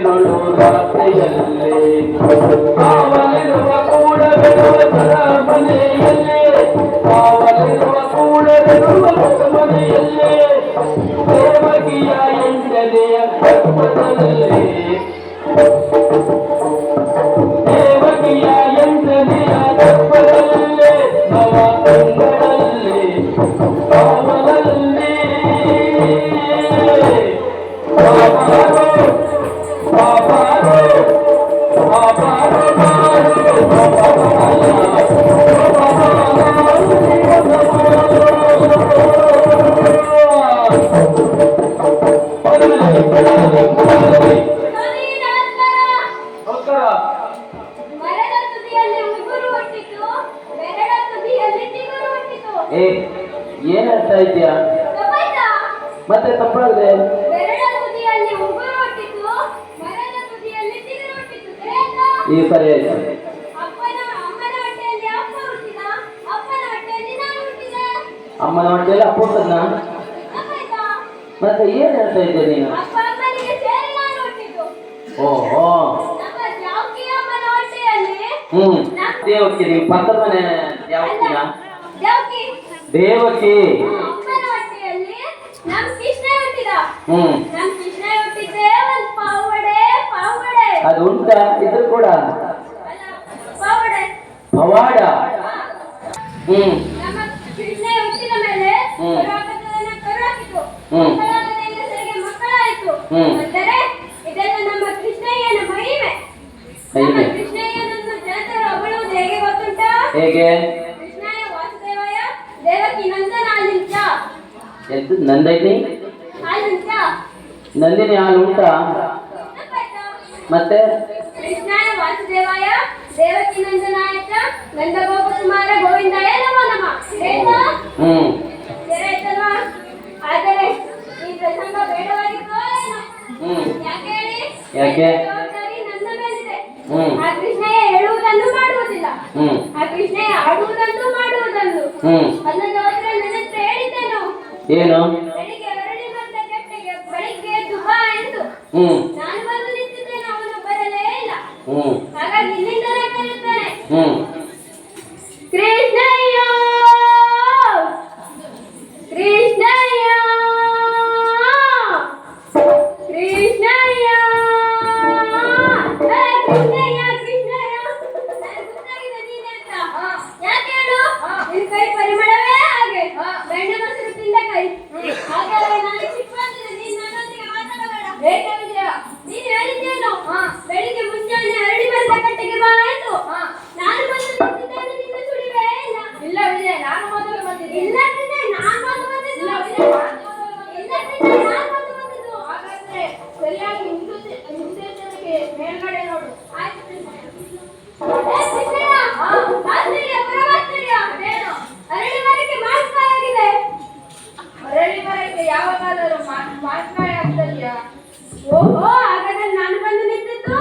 ಇರುಳು ರಾತ್ರಿಯಲ್ಲಿ ಕಾವಲಿರುವ ಕೂಡಲಿರುವ ಮನೆಯಲ್ಲಿ ಕಾವಲಿರುವ ಕೂಡಲಿರುವ ಮನೆಯಲ್ಲಿ ದೇವಕಿಯ ಎಂಟನೆಯ ಗರ್ಭದಲ್ಲಿ ದೇವಕಿಯ ಎಂಟನೆಯ ಗರ್ಭದಲ್ಲಿ ನವ ತಿಂಗಳಲ್ಲಿ ಕಾವಲಲ್ಲಿ ಏನಂತ ಇದೆಯಾ ಮತ್ತೆ ತಪ್ಪಾಗಿದೆ. ಈ ಸರಿ ಆಯ್ತು. ಅಮ್ಮನ ಹೊಟ್ಟೆಯಲ್ಲಿ ಅಪ್ಪ ಹುಟ್ಟದ್ನ ಮತ್ತೆ ಏನ್ ಹೇಳ್ತಾ ಇದ್ದೆ ನೀನು? ಓಹೋ ದೇವಕಿ ನೀವು ಪಕ್ಕದ ಮನೆ ಯಾವತ್ತಿನ ದೇವಕಿ ಅದು ಉಂಟ ಇದ್ರು ಕೂಡ ಪವಾಡ ಹೇಗೆ ನಂದಿನಿ ನಂದಿನಿ ಹಾಲು ಉಂಟಾ ಮತ್ತೆ ಕೃಷ್ಣಾಯ ವಾಸುದೇವಾಯ ದೇವಕಿ ನಂದನಾಯ ನಂದ ಗೋಪಕುಮಾರ ಗೋವಿಂದಾಯ ನಮೋ ನಮಃ. ಆಯ್ತಲ್ವಾ? ಆದರೆ ಈ ಪ್ರಸಂಗ ಬೇಡವಾಗಿತ್ತು ಯಾಕೆ ಹೇಳಿ? ಯಾಕೆ ನನ್ನ ಮೇಲಿದೆ. ಆ ಕೃಷ್ಣಯ್ಯ ಹೇಳುವುದನ್ನು ಮಾಡುವುದಿಲ್ಲ, ಆ ಕೃಷ್ಣಯ್ಯ ಆಡುವುದನ್ನು ಮಾಡುವುದನ್ನು ಅದನ್ನು ಹೋದ್ರೆ ನನ್ನ ಹತ್ರ ಹೇಳಿದ್ದೇನು ಏನು? ಬೆಳಿಗ್ಗೆ ಅರಳಿ ಬಂದ ಕೆಟ್ಟಗೆ ಬೆಳಿಗ್ಗೆ ದುಬಾ ಎಂದು ನಾನು ಬಂದು ನಿಂತಿದ್ದೇನೆ, ಅವನು ಬರಲೇ ಇಲ್ಲ. ಹಾಗಾಗಿ ಇಲ್ಲಿಂದಲೇ ಕರೆಯುತ್ತಾನೆ ಕೃಷ್ಣಯ್ಯ ಕೃಷ್ಣಯ್ಯ ಕೃಷ್ಣಯ್ಯ ಕೃಷ್ಣಯ್ಯ ಕೃಷ್ಣಯ್ಯ. ಗೊತ್ತಾಗಿದೆ ನೀನೆ ಅಂತ. ಯಾಕೆ ಹೇಳು? ನಿನ್ ಕೈ ಪರಿಮಳವೇ ಹಾಗೆ ಬೆಣ್ಣೆ ಮೊಸರು ತಿಂದ ಕೈ. ಹಾಗಾದ್ರೆ ನಾನು ಚಿಕ್ಕವನಿದ್ದೆ, ನೀನ್ ನನ್ನೊಂದಿಗೆ ಮಾತಾಡಬೇಡ. ಏಕೆ ವಿಜಯ? ನೀನ್ ಹೇಳಿದ್ದೇನು? ಬೆಳಿಗ್ಗೆ ಮುಂಜಾನೆ ಅರಳಿ ಬಂದ ಕಟ್ಟೆಗೆ ಬಾ ಎಂದು. ನಾನು ಬಂದು ನಿಂತಿದ್ದೇನೆ, ನಿನ್ನ ಸುಳಿವೇ ಇಲ್ಲ. ಇಲ್ಲ ವಿಜಯ, ನಾನು ಮೊದಲು ಬಂದಿದ್ದೆ. ಇಲ್ಲ ವಿಜಯ, ನಾನು ಮೊದಲು ಬಂದಿದ್ದು. ಇಲ್ಲ ವಿಜಯ, ಇಲ್ಲ ವಿಜಯ, ನಾನು ಮೊದಲು ಬಂದಿದ್ದು. ಹಾಗಾದ್ರೆ ಸರಿಯಾಗಿ ಹಿಂದೆ ಮೇಲ್ಗಡೆ ನೋಡು. ಆಯ್ತು ಕೃಷ್ಣಯ್ಯ. ಆಶ್ಚರ್ಯ ಪರಮಾಶ್ಚರ್ಯ. ಅದೇನು ಅರಳಿ ಮರಕ್ಕೆ ಮಾಸ್ಕಾಯ ಆಗಿದೆ. ಅರಳಿ ಮರಕ್ಕೆ ಯಾವಾಗಾದರೂ ಮಾಸ್ಕಾಯ ಆಗ್ತದೆಯಾ? ಓಹೋ, ಹಾಗಾದ್ರೆ ನಾನು ಬಂದು ನಿಂತಿದ್ದು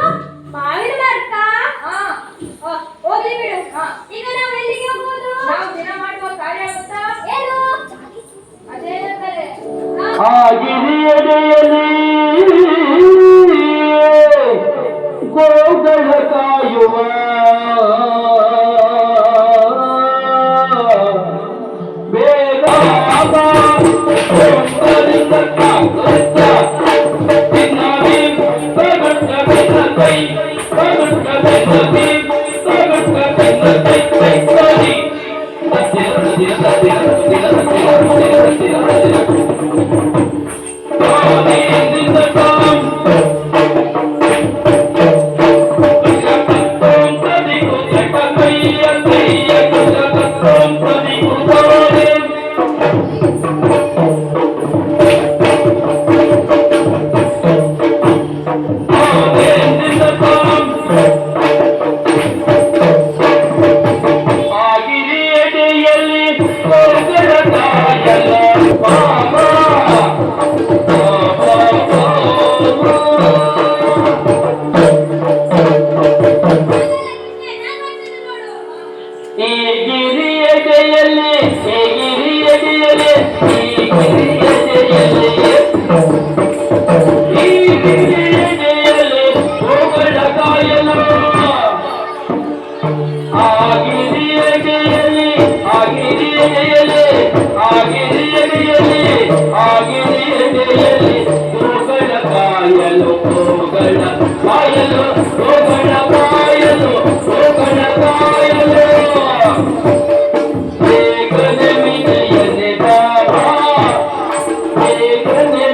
ಮಾವಿನ ಮರಕ್ಕ. ಹೋಗ್ಲಿ ಬಿಡು. ಈಗ ನಾವು ಎಲ್ಲಿಗೆ ಹೋಗುವುದು? ನಾವು ದಿನ ಮಾಡುವ ಕಾರ್ಯ ಗೊತ್ತಾ? ಏನು? ಅದೇನೆಂದರೆ ಆ ಗಿರಿಯಡೆಯಲ್ಲಿ ಗೋಗಳ ಕಾಯುವ ಬೇಗ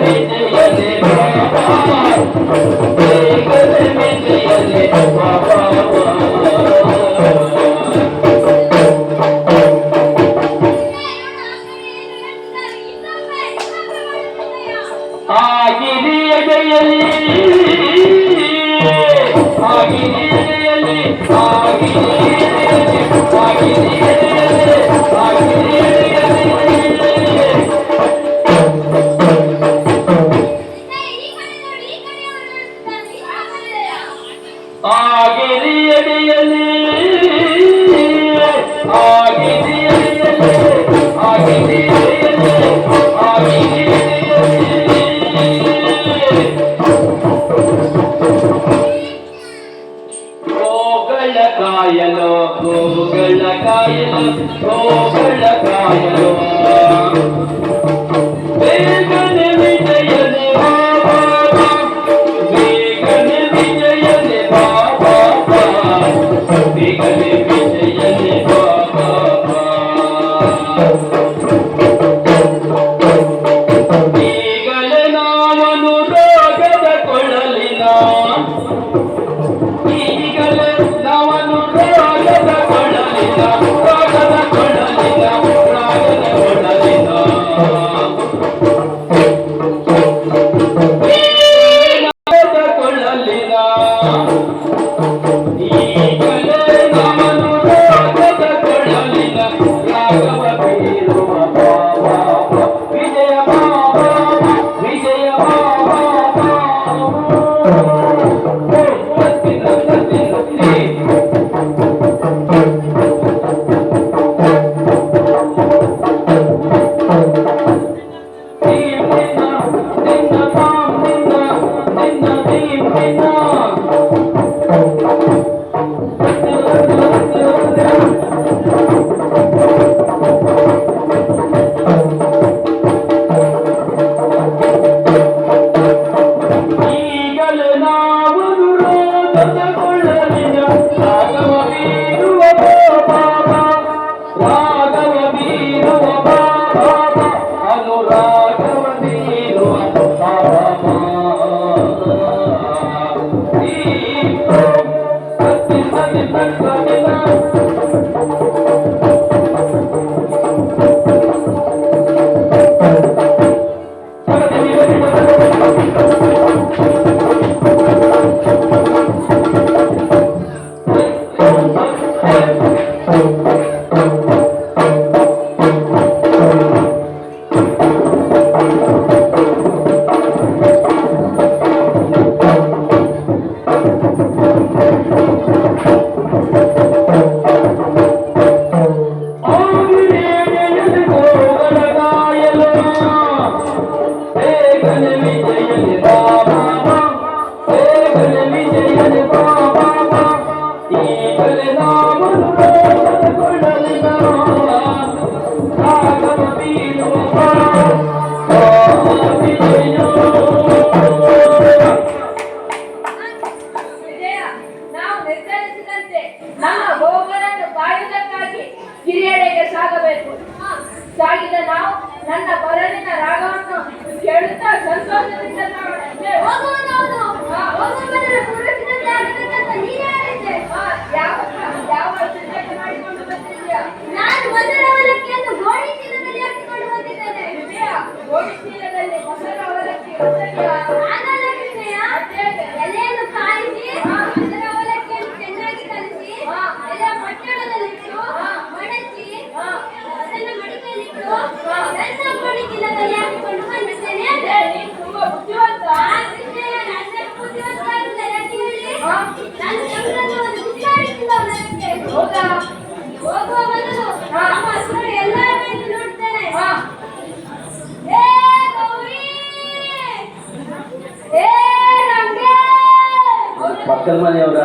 ಮಿಸೆಯಲೆ ಬಾಬಾ ಬೇಗನೆ ಮಿಸೆಯಲೆ ಬಾಬಾ ಆಗಿರಿಯಡೆಯಲ್ಲಿ ಆಗಿರಿಯಡೆಯಲ್ಲಿ ಆಗಿರಿಯಡೆಯಲ್ಲಿ ಆಗಿರಿಯಡೆಯಲ್ಲಿ ಆಗಿರಿಯಡೆಯಲ್ಲಿ ಕಾಯಲು ಗೋಗಳ ಕಾಯಲು ಗೋಗಳ ಕಾಯಲು ಬೇಗನೆ ವಿಜಯನೆ ಬಾಬಾ ಬೇಗನೆ ವಿಜಯನೆ ಬಾಬಾ ಬೇಗನೆ ವಿಜಯನೆ ಬಾಬಾ ಈಗಲೇ ನಾವನು ರೋಗದ ಕೊಳಲಿನ ಈಗಲೇ ನಾವನು ರಾಗದ ಕೊಳಲಿನ ರಾಗದ ಕೊಳಲಿನ ರಾಗದ ಕೊಳಲಿನ ರಾಗದ ಕೊಳಲಿನ ಈಗಲೇ ನಾವನು ರಾಗದ ಕೊಳಲಿನ ರಾಗವ ಬೀರುವ ಬಾಬಾ ವಿಜಯ ಬಾಬಾ ವಿಜಯ ಬಾಬಾ ಈಗಲೇ ನಾವು ರೋಗದ ಕೊಳಲಿನ ರಾಗವ ಬೀರುವ ಬಾಬಾ ರಾಗವ ಬೀರುವ ಬಾಬಾ ಅನುರಾಗವ ಬೀರುವ ಬಾಬಾ ವಿಜಯ, ನಾವು ನಿರ್ಧರಿಸಿದಂತೆ ನಮ್ಮ ಭೋಗರನ್ನು ಕಾಯುವುದಕ್ಕಾಗಿ ಕಿರಿಯಡೆಗೆ ಸಾಗಬೇಕು. ಸಾಗಿದ ನಾವು ನನ್ನ ಬರಲಿನ ರಾಗವನ್ನು ಕೇಳುತ್ತಾ ಸಂತೋಷದಿಂದ ಮಾಡಿಕೊಂಡು ಬಂದಿದ್ದೀಯಾ? ನಾನು ಮೊದಲ ಅವಲಕ್ಕಿಯನ್ನು ಗೋಣಿ ಚೀಲದಲ್ಲಿ ಹಾಕಿಕೊಂಡು ಬಂದಿದ್ದೇನೆ. ಗೋಣಿ ಚೀಲದಲ್ಲಿ ಮೊದಲ ಅವಲಕ್ಕಿ ಎಲೆಯನ್ನು ಕಾಯಿಸಿ ಅದರ ಅವಲಕ್ಕಿಯನ್ನು ಚೆನ್ನಾಗಿ ಕಲಿಸಿ ಎಲೆ ಪಟ್ಟಣದಲ್ಲಿಟ್ಟು ಮಡಚಿ ಅದನ್ನು ಮಡಿಕೆಯಲ್ಲಿಟ್ಟು ನನ್ನ ಗೋಣಿ ಚೀಲದಲ್ಲಿ ಹಾಕಿಕೊಂಡು ಬಂದಿದ್ದೇನೆ. ತುಂಬಾ ಬುದ್ಧಿವಂತ. ನನ್ನ ಬುದ್ಧಿವಂತ ಯಾಕೆ ಹೇಳಿ? ನಾನು ಚಂದ್ರನ ಒಂದು ವಿಚಾರಿಸಿದವನಕ್ಕೆ ಹೋಗುವ ಮೊದಲು ನಮ್ಮ ಹತ್ರ ಎಲ್ಲ ರೀತಿ ನೋಡ್ತೇನೆ. ಏ ಗೌರಿ, ಏ ರಂಗೆ, ಪಕ್ಕದ ಮನೆಯವರ